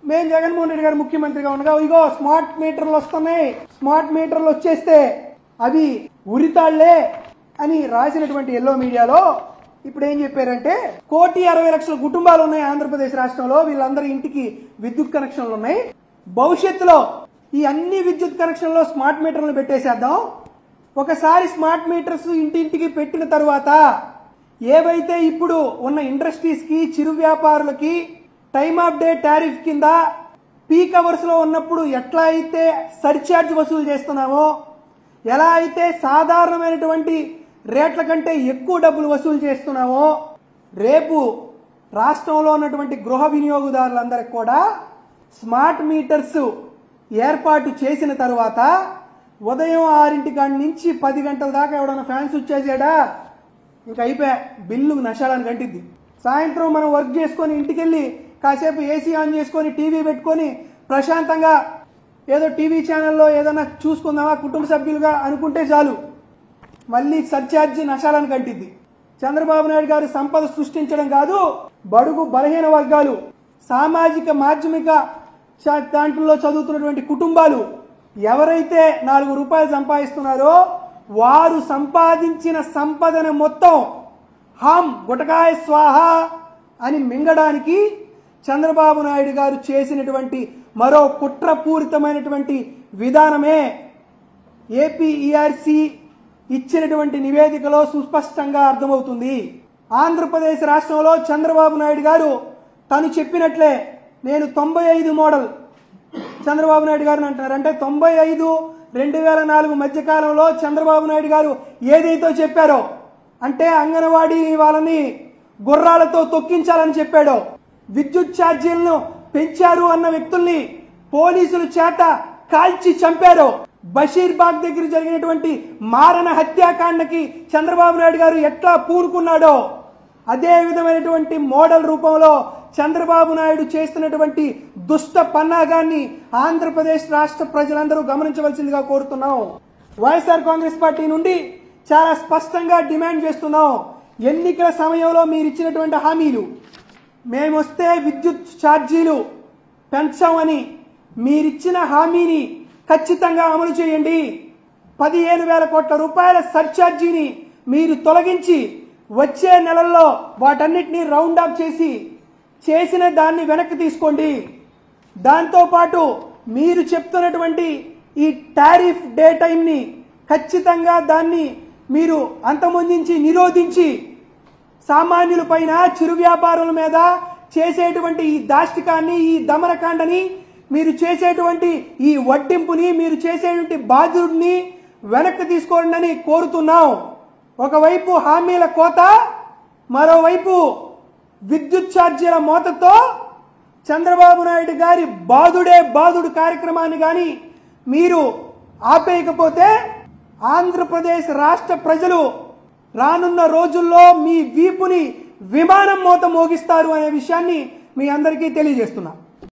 మేము జగన్మోహన్ రెడ్డి గారు ముఖ్యమంత్రిగా ఉండగా ఇగో స్మార్ట్ మీటర్లు వస్తున్నాయి, స్మార్ట్ మీటర్లు వచ్చేస్తే అవి ఉరితాళ్లే అని రాసినటువంటి ఎల్లో మీడియాలో ఇప్పుడు ఏం చెప్పారంటే 1,60,00,000 కుటుంబాలు ఉన్నాయి ఆంధ్రప్రదేశ్ రాష్ట్రంలో, వీళ్ళందరి ఇంటికి విద్యుత్ కనెక్షన్లు ఉన్నాయి. భవిష్యత్తులో ఈ అన్ని విద్యుత్ కనెక్షన్లో స్మార్ట్ మీటర్లు పెట్టేసేద్దాం. ఒకసారి స్మార్ట్ మీటర్స్ ఇంటింటికి పెట్టిన తర్వాత ఏవైతే ఇప్పుడు ఉన్న ఇండస్ట్రీస్ కి, చిరు వ్యాపారులకి టైమ్ ఆఫ్ డే టారిఫ్ కింద పీక్ అవర్స్ లో ఉన్నప్పుడు ఎట్లా అయితే సర్ఛార్జ్ వసూలు చేస్తున్నామో, ఎలా అయితే సాధారణమైనటువంటి రేట్ల కంటే ఎక్కువ డబ్బులు వసూలు చేస్తున్నామో, రేపు రాష్ట్రంలో ఉన్నటువంటి గృహ వినియోగదారులందరికీ కూడా స్మార్ట్ మీటర్స్ ఏర్పాటు చేసిన తర్వాత ఉదయం 6 నుంచి 10 గంటల దాకా ఎవడన్నా ఫ్యాన్ స్విచ్ చేసాడా ఇంకా అయిపోయా, బిల్లు నష్టాలను కంటిద్ది. సాయంత్రం మనం వర్క్ చేసుకొని ఇంటికెళ్ళి కాసేపు ఏసీ ఆన్ చేసుకొని టీవీ పెట్టుకొని ప్రశాంతంగా ఏదో టీవీ ఛానల్లో ఏదైనా చూసుకుందామా కుటుంబ సభ్యులుగా అనుకుంటే చాలు, మళ్ళీ సర్ఛార్జీ నష్టాలను కంటిద్ది. చంద్రబాబు నాయుడు గారు సంపద సృష్టించడం కాదు, బడుగు బలహీన వర్గాలు, సామాజిక మాధ్యమిక దాంట్లో చదువుతున్నటువంటి కుటుంబాలు ఎవరైతే 4 రూపాయలు సంపాదిస్తున్నారో వారు సంపాదించిన సంపదను మొత్తం హాం గుటకాయ స్వాహ అని మింగడానికి చంద్రబాబు నాయుడు గారు చేసినటువంటి మరో కుట్రపూరితమైనటువంటి విధానమే ఏపీఈఆర్సీ ఇచ్చినటువంటి నివేదికలో సుస్పష్టంగా అర్థమవుతుంది. ఆంధ్రప్రదేశ్ రాష్ట్రంలో చంద్రబాబు నాయుడు గారు తను చెప్పినట్లే నేను 95 మోడల్ చంద్రబాబు నాయుడు గారు అంటున్నారు. అంటే 95, 2004 మధ్యకాలంలో చంద్రబాబు నాయుడు గారు ఏదైతే చెప్పారో, అంటే అంగన్వాడీ వాళ్ళని గుర్రాలతో తొక్కించాలని చెప్పాడో, విద్యుత్ ఛార్జీలను పెంచారు అన్న వ్యక్తుల్ని పోలీసుల చేత కాల్చి చంపారో, బషీర్బాగ్ దగ్గర జరిగినటువంటి మారణ హత్యాకాండకి చంద్రబాబు నాయుడు గారు ఎట్లా పూనుకున్నాడో అదే విధమైనటువంటి మోడల్ రూపంలో చంద్రబాబు నాయుడు చేస్తున్నటువంటి దుష్ట పన్నాగాన్ని ఆంధ్రప్రదేశ్ రాష్ట్ర ప్రజలందరూ గమనించవలసిందిగా కోరుతున్నాం. వైఎస్ఆర్ కాంగ్రెస్ పార్టీ నుండి చాలా స్పష్టంగా డిమాండ్ చేస్తున్నాం. ఎన్నికల సమయంలో మీరు ఇచ్చినటువంటి హామీలు, మేమొస్తే విద్యుత్ ఛార్జీలు పెంచామని మీరిచ్చిన హామీని ఖచ్చితంగా అమలు చేయండి. 15,000 కోట్ల రూపాయల సర్ఛార్జీని మీరు తొలగించి వచ్చే నెలల్లో వాటన్నిటినీ రౌండ్ ఆఫ్ చేసి చేసిన దాన్ని వెనక్కి తీసుకోండి. దాంతోపాటు మీరు చెప్తున్నటువంటి ఈ టారిఫ్ డే టైంని ఖచ్చితంగా దాన్ని మీరు అంతమొందించి నిరోధించి సామాన్యుల పైన, చిరు వ్యాపారుల మీద చేసేటువంటి ఈ దాష్టికాన్ని, ఈ దమనకాండని, మీరు చేసేటువంటి ఈ వడ్డింపుని, మీరు చేసేటువంటి బాధ్యుడిని వెనక్కి తీసుకోండి అని కోరుతున్నాం. ఒకవైపు హామీల కోత, మరోవైపు విద్యుత్ ఛార్జీల మోతతో చంద్రబాబు నాయుడు గారి బాదుడే బాదుడు కార్యక్రమాన్ని కానీ మీరు ఆపేయకపోతే ఆంధ్రప్రదేశ్ రాష్ట్ర ప్రజలు రానున్న రోజుల్లో మీ వీపుని విమానం మోత మోగిస్తారు అనే విషయాన్ని మీ అందరికీ తెలియజేస్తున్నా.